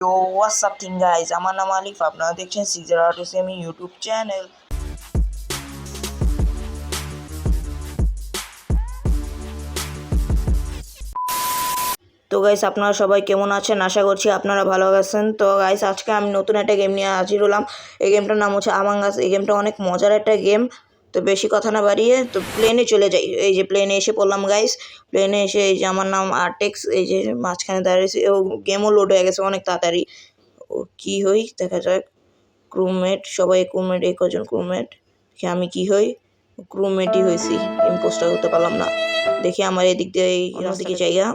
Yo, what's up thing guys? আমার নাম আলিফ, আপনারা দেখছেন সিজার আর্টিস্ট আমি ইউটিউব চ্যানেল। তো গাইস আপনারা সবাই কেমন আছেন? আশা করছি আপনারা ভালো আছেন। তো গাইস আজকে আমি নতুন একটা গেম নিয়ে হাজির হলাম। এই গেমটার নাম হচ্ছে আমাং আস। এই গেমটা অনেক মজার একটা গেম। তো বেশি কথা না বাড়িয়ে তো প্লেনে চলে যাই। এই যে প্লেনে এসে পড়লাম গাইস। প্লেনে এসে এই যে আমার নাম আর্টেক্স, এই যে মাঝখানে দাঁড়িয়েছে। ও গেমও লোড হয়ে গেছে অনেক তাড়াতাড়ি। ও কি হই দেখা যাক। ক্রুমেট, সবাই ক্রুমেট, এই কজন ক্রুমেট। দেখি আমি কি হই, ক্রুমেটই হয়েছি, ইম্পোস্টার হতে পারলাম না। দেখি আমার এদিক দিয়ে অন্যদিকে জায়গা,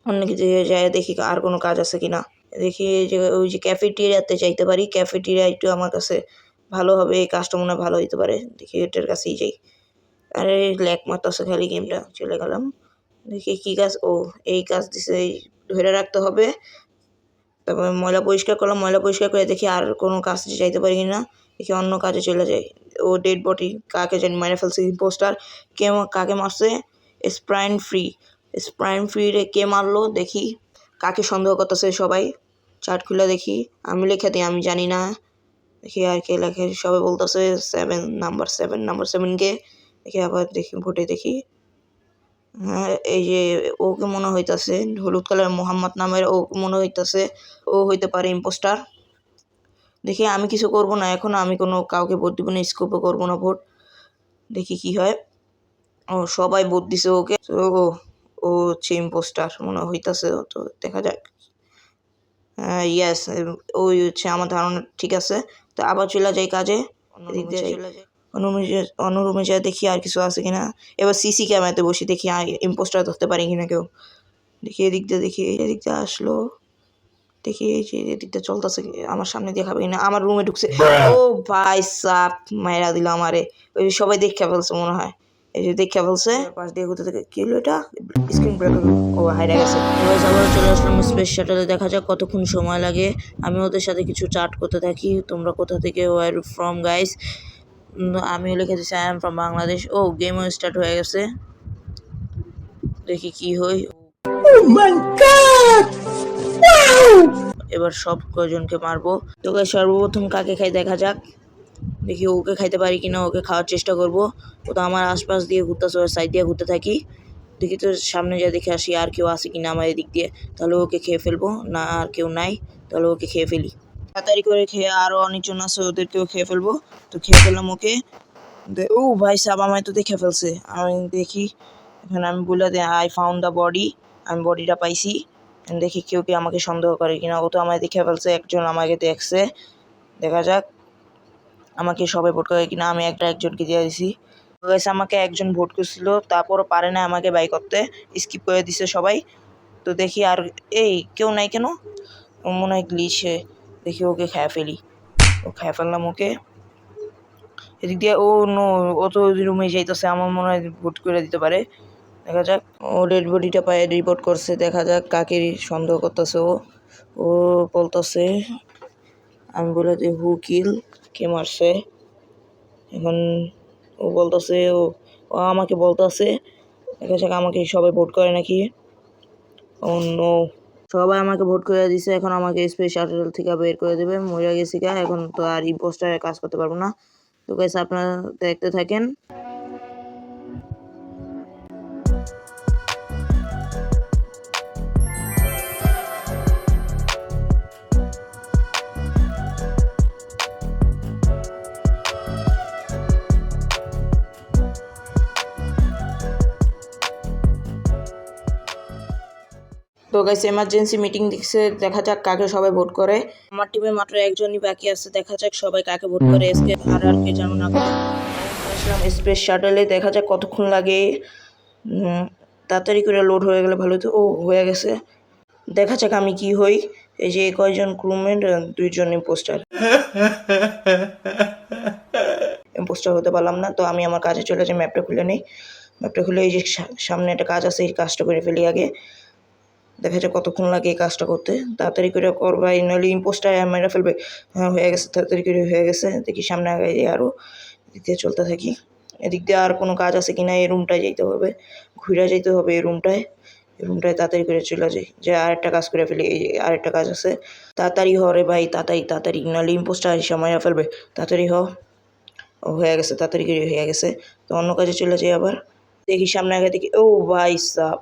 অন্যদিকে জায়গা দেখি আর কোনো কাজ আছে কিনা। দেখি এই যে ওই যে ক্যাফেটেরিয়াতে চাইতে পারি, ক্যাফেটেরিয়া একটু আমার কাছে ভালো হবে, এই কাজটা মনে হয় ভালো হইতে পারে। দেখি এটার কাছেই যাই। আরে ল্যাক মারতেছে খালি গেমটা, চলে গেলাম। দেখি কি কাজ, ও এই কাজ দিছে, এই ধরে রাখতে হবে। তারপর ময়লা পরিষ্কার করলাম, ময়লা পরিষ্কার করে দেখি আর কোনো কাজে যাইতে পারি কি না। দেখি অন্য কাজে চলে যাই। ও ডেড বডি, কাকে জানি মেরে ফেলছে ইম্পোস্টার। কে কাকে মারছে? স্প্রাইন ফ্রি, স্প্রাইন ফ্রি রে কে মারলো দেখি। কাকে সন্দেহ করতেছে সবাই, চার্ট খুলে দেখি। আমি লিখে দিই আমি জানি না। দেখি আর কে লেখে, সবাই বলতেছে নাম্বার সেভেনকে। দেখি আবার দেখি ভোটে দেখি। হ্যাঁ এই যে ওকে মনে হইতাছে, হলুদ কালার মোহাম্মদ নামের, ও মনে হইতাছে ও হইতে পারে ইম্পোস্টার। দেখি আমি কিছু করব না এখন, আমি কোনো কাউকে ভোট দিব না, স্কোপও করবো না ভোট। দেখি কি হয়। ও সবাই ভোট দিছে ওকে। ও ও হচ্ছে ইম্পোস্টার মনে হইতাছে, তো দেখা যাক। ইয়াস, ওই হচ্ছে আমার ধারণা ঠিক আছে। তো আবার চলে যাই কাজে। অন্য রুমে যাই দেখি আর কিছু আছে কিনা। এবার সিসি ক্যামেরাতে বসে দেখি ইম্পোস্টার ধরতে পারি কিনা কেউ। দেখি এদিক দিয়ে, দেখি এদিক দিয়ে আসলো। দেখি এই যে এদিকটা চলতেছে, আমার সামনে দেখাবে কিনা। আমার রুমে ঢুকছে। ও ভাই সাপ মাইরা দিল আমারে। ওই সবাই দেখে ফেলছে মনে হয়, এই যে দেখে ফেলছে। পাশ দিয়ে ঘুরতে থেকে কি হলো এটা, স্ক্রিন ব্রেকার। ও হাইরা গেছে। আবার চলে আসলাম স্পেস শাটলে, দেখা যাক কতক্ষণ সময় লাগে। আমি ওদের সাথে কিছু চাট করতে থাকি। তোমরা কোথা থেকে, ওয়ার ফ্রম গাইস। আমিও লিখে দিচ্ছি আই এম ফ্রম বাংলাদেশ। ও গেমও স্টার্ট হয়ে গেছে, দেখি কি হই। এবার সব কয়জনকে মারবো। তো সর্বপ্রথম কাকে খাই দেখা যাক। দেখি ওকে খাইতে পারি কিনা, ওকে খাওয়ার চেষ্টা করব। ও তো আমার আশপাশ দিয়ে ঘুরতেছে, ওর সাইড দিয়ে ঘুরতে থাকি। দেখি তো সামনে যা দেখে আসি আর কেউ আসে কিনা আমার এদিক দিয়ে, তাহলে ওকে খেয়ে ফেলবো। না আর কেউ নাই, তাহলে ওকে খেয়ে ফেলি। তাড়াতাড়ি করে খেয়ে, আরও অনেকজন আছে ওদেরকেও খেয়ে ফেলবো। তো খেয়ে ফেললাম ওকে। ও ভাই সাব আমায় তো দেখে ফেলছে। আমি দেখি এখানে, আমি বলে দিই আই ফাউন্ড দ্য বডি, আমি বডিটা পাইছি। দেখি কেউ কি আমাকে সন্দেহ করে কিনা। ও তো আমায় দেখে ফেলছে, একজন আমাকে দেখছে। দেখা যাক আমাকে সবাই ভোট করে কিনা। আমি একজনকে দিয়ে দিছি। আমাকে একজন ভোট করছিল, তারপরও পারে না আমাকে বাই করতে, স্কিপ করে দিছে সবাই। তো দেখি আর এই কেউ নাই কেন, মনে হয় গ্লিচে। দেখি ওকে খেয়ে ফেলি। ও খেয়ে ফেললাম ওকে। এদিক দিয়ে ও নো, ও তো রুমে যাইতেছে, আমার মনে হয় ভোট করে দিতে পারে। দেখা যাক। ও ডেড বডিটা পায়ে রিপোর্ট করছে, দেখা যাক কাকে সন্দেহ করতেছে। ও বলতেছে, আমি বলে দিই হু কিল, কে মারছে। এখন ও বলতেছে, ও আমাকে বলতেছে। দেখা যাক আমাকে সবাই ভোট করে নাকি। ও নো, সবাই আমাকে ভোট করে দিছে। এখন আমাকে স্পেস শাটল থেকে বের করে দেবে, মরে গেছি গা। এখন তো আর ইম্পোস্টারে কাজ করতে পারবো না। তো গাইস আপনারা দেখতে থাকেন। তো গাইস এমার্জেন্সি মিটিং দিচ্ছে, দেখা যাক কাকে সবাই ভোট করে। আমার টিমে মাত্র একজনই বাকি আছে, দেখা যাক সবাই কাকে ভোট করে। এসকে আর কে জানো না করে আসলাম স্পেস শাটলে, দেখা যাক কতক্ষণ লাগে। তাড়াতাড়ি করে লোড হয়ে গেলে ভালো হতো। ও হয়ে গেছে, দেখা যাক আমি কি হই। এই যে কয়জন ক্রুমেট, দুইজন ইম্পোস্টার হতে পারলাম না। তো আমি আমার কাজে চলে যাই, ম্যাপটা খুলে নিই। ম্যাপটা খুলে এই যে সামনে একটা কাজ আছে, এই কাজটা করে ফেলি আগে। দেখা যাক কতক্ষণ লাগে এই কাজটা করতে। তাড়াতাড়ি করে করবাই, নইলে ইম্পোস্টার মেরে ফেলবে। হ্যাঁ হয়ে গেছে, তাড়াতাড়ি করে হয়ে গেছে। দেখি সামনে আগে আরও এদিক দিয়ে চলতে থাকি। এদিক দিয়ে আর কোনো কাজ আছে কিনা, এই রুমটায় যেতে হবে, ঘুরে যেতে হবে এই রুমটায়। রুমটায় তাড়াতাড়ি করে চলে যাই, যে আরেকটা কাজ করে ফেলি। এই আরেকটা কাজ আছে, তাড়াতাড়ি হ রে ভাই, তাড়াতাড়ি, নাহলে ইম্পোস্টার এসে মাইরা ফেলবে। তাড়াতাড়ি হ। ও হয়ে গেছে, তাড়াতাড়ি করে হয়ে গেছে। তো অন্য কাজে চলে যাই আবার। দেখি সামনে আগে দেখি, ও ভাই সাব,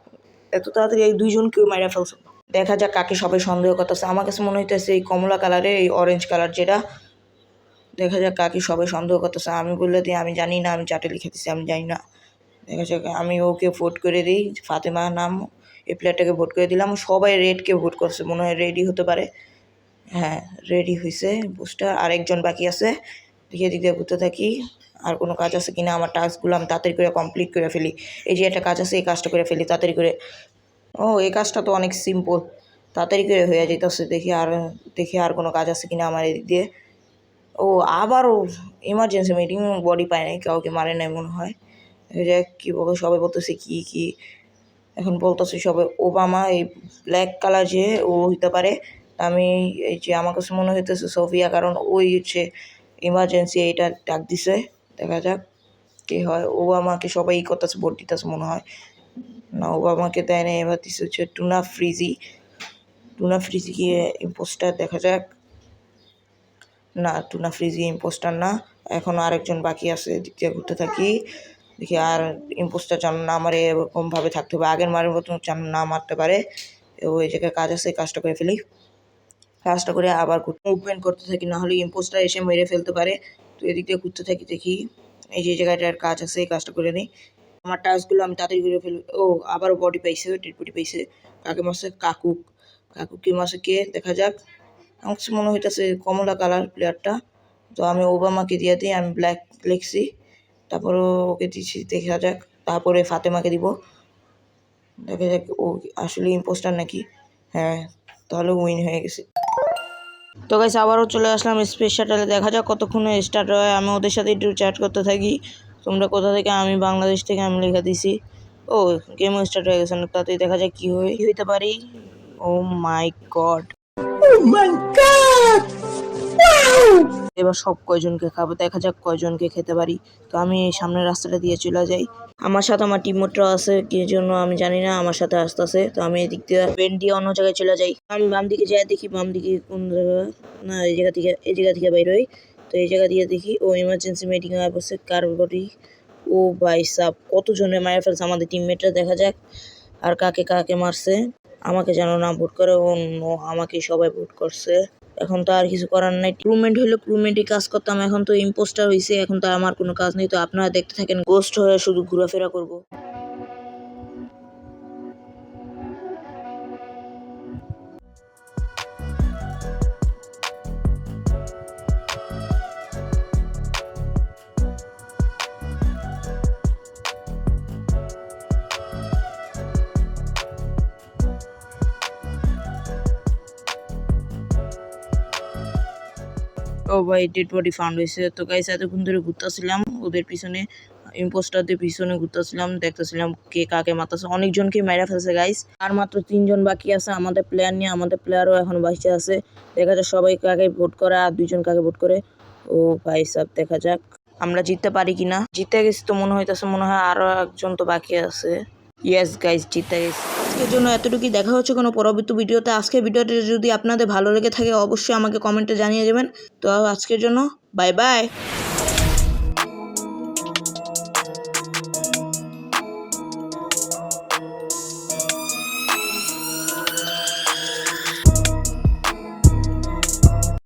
এত তাড়াতাড়ি এই দুইজনকেও মাইরা ফেলছে। দেখা যাক কাকে সবাই সন্দেহ করতেছে। আমার কাছে মনে হইতেছে এই কমলা কালারের, এই অরেঞ্জ কালার যেটা। দেখা যাক কাকে সবাই সন্দেহ করতেছে। আমি বললে দিই আমি জানি না, আমি চাটে লিখে দিচ্ছি, আমি জানি না। দেখা যাক, আমি ওকে ভোট করে দিই, ফাতেমা নাম, এই প্লেয়ারটাকে ভোট করে দিলাম। সবাই রেডকে ভোট করছে, মনে হয় রেডি হতে পারে। হ্যাঁ, রেডি হয়েছে পোস্টার। আরেকজন বাকি আছে, দেখে দিকে ঘুরতে থাকি আর কোনো কাজ আছে কিনা। আমার টাস্কগুলো আমি তাড়াতাড়ি করে কমপ্লিট করে ফেলি। এই যে একটা কাজ আছে, এই কাজটা করে ফেলি তাড়াতাড়ি করে। ও এই কাজটা তো অনেক সিম্পল, তাড়াতাড়ি করে হয়ে যেতেছে। দেখি আর কোনো কাজ আছে কিনা আমার এদিক দিয়ে। ও আবারও ইমার্জেন্সি মিটিং, বডি পায় নাই, কাউকে মারে নাই মনে হয়। যে কী বলবো, সবাই বলতেছে কি এখন বলতেছে সবাই ওবামা, এই ব্ল্যাক কালার যে ও হইতে পারে। আমি এই যে আমার কাছে মনে হইতেছে সোফিয়া, কারণ ওই হচ্ছে ইমার্জেন্সি এইটা ডাক দিছে। দেখা যাক কি হয়। ওবামাকে সবাই করতেছে, ভোট দিতেছে মনে হয়। না, ওবামাকে দেয় না, এবার দিচ্ছে হচ্ছে টুনা ফ্রিজি গিয়ে ইম্পোস্টার। দেখা যাক, না টুনা ফ্রিজি ইম্পোস্টার না, এখন আরেকজন বাকি আছে। দিক দিয়ে ঘুরতে থাকি, দেখি আর ইম্পোস্টার যেন না মারে, এরকমভাবে থাকতে হবে। আগের মারের মতন যেন না মারতে পারে। ওই জায়গায় কাজ আছে, কাজটা করে ফেলি। কাজটা করে আবার মুভমেন্ট করতে থাকি, নাহলে ইম্পোস্টার এসে মেরে ফেলতে পারে। তো এদিক দিয়ে ঘুরতে থাকি, দেখি এই যে জায়গাটার কাজ আছে, এই কাজটা করে নিই। আমার টাস্কগুলো আমি তাড়াতাড়ি করে ফেলি। ও আবারও বডি পাইছে, ডেড বডি পাইছে। কাকে মারছে? কাকুকে মারছে কে? দেখা যাক। আমার কাছে মনে হইতেছে কমলা কালার প্লেয়ারটা। তো আমি ওবামাকে দিয়ে দিই, আমি ব্ল্যাক লিখছি, তারপরে ওকে দিচ্ছি। দেখা যাক, তারপরে ফাতেমাকে দিব। দেখা যাক ও আসলে ইম্পোস্টার নাকি। হ্যাঁ, তাহলে উইন হয়ে গেছে। তো গাইস আবারও চলে আসলাম স্পেস শাটেলে। দেখা যাক কতক্ষণে স্টার্ট হয়। আমি ওদের সাথে একটু চ্যাট করতে থাকি, তোমরা কোথা থেকে। আমি বাংলাদেশ থেকে, আমি লেখা দিছি। ও গেমও স্টার্ট হয়ে গেছে না, তাতেই দেখা যাক কি হইতে পারি। ও মাই গড, এবার সব কয়জনকে খাবো, দেখা যাক কয়জনকে খেতে পারি। তো আমি সামনের রাস্তাটা দিয়ে চলে যাই। আমার সাথে আমার টিমমেটরাও আছে, কি জন্য আমি জানি না, আমার সাথে আসতেছে। তো আমি এদিক দিয়ে বেন্ড দিয়ে অন্য জায়গায় চলে যাই। আমি বাম দিকে যাই, দেখি বাম দিকে কোন জায়গা, না এই জায়গা থেকে বের হই। তো এই জায়গা দিয়ে দেখি ও ইমার্জেন্সি মিটিং এ বসে, কার বডি। ও ভাই সাব, কতজনে মারা ফেলছে আমাদের টিমমেটরা। দেখা যাক আর কাকে মারছে। আমাকে যেন না ভোট করে। ও নো, আমাকে সবাই ভোট করছে। এখন তো আর কিছু করার নাই। ক্রুমেন্ট হইলে ক্রুমেন্টই কাজ করতাম, এখন তো ইম্পোস্টার হয়েছে, এখন তো আমার কোনো কাজ নেই। তো আপনারা দেখতে থাকেন, গোস্ট হয়ে শুধু ঘোরাফেরা করব। ও ভাই, ডেড বডি ফাউন্ড হয়েছে। তো গাইস এতক্ষণ ধরে ঘুরতেছিলাম ওদের পিছনে, ইম্পোস্টারদের পিছনে ঘুরতেছিলাম, দেখতেছিলাম কে কাকে মারতেছে। অনেকজনকে মেরা ফেলছে গাইস। আর মাত্র 3 জন বাকি আছে আমাদের প্লেয়ার নিয়ে। আমাদের প্লেয়ারও এখন বাইচে আছে। দেখা যাক সবাই কাকে ভোট করে আর 2 জন কাকে ভোট করে। ও ভাই সব, দেখা যাক আমরা জিততে পারি কিনা। জিতে গেছি তো মনে হইতেছে, মনে হয় আরো একজন তো বাকি আছে। ইয়েস গাইস, জিতে গেছি। আজকের জন্য এতটুকুই, দেখা হচ্ছে কোনো পরবর্তী ভিডিওতে। আজকের ভিডিওটি যদি আপনাদের ভালো লেগে থাকে অবশ্যই আমাকে কমেন্টে জানিয়ে যাবেন। তো আজকের জন্য বাই বাই।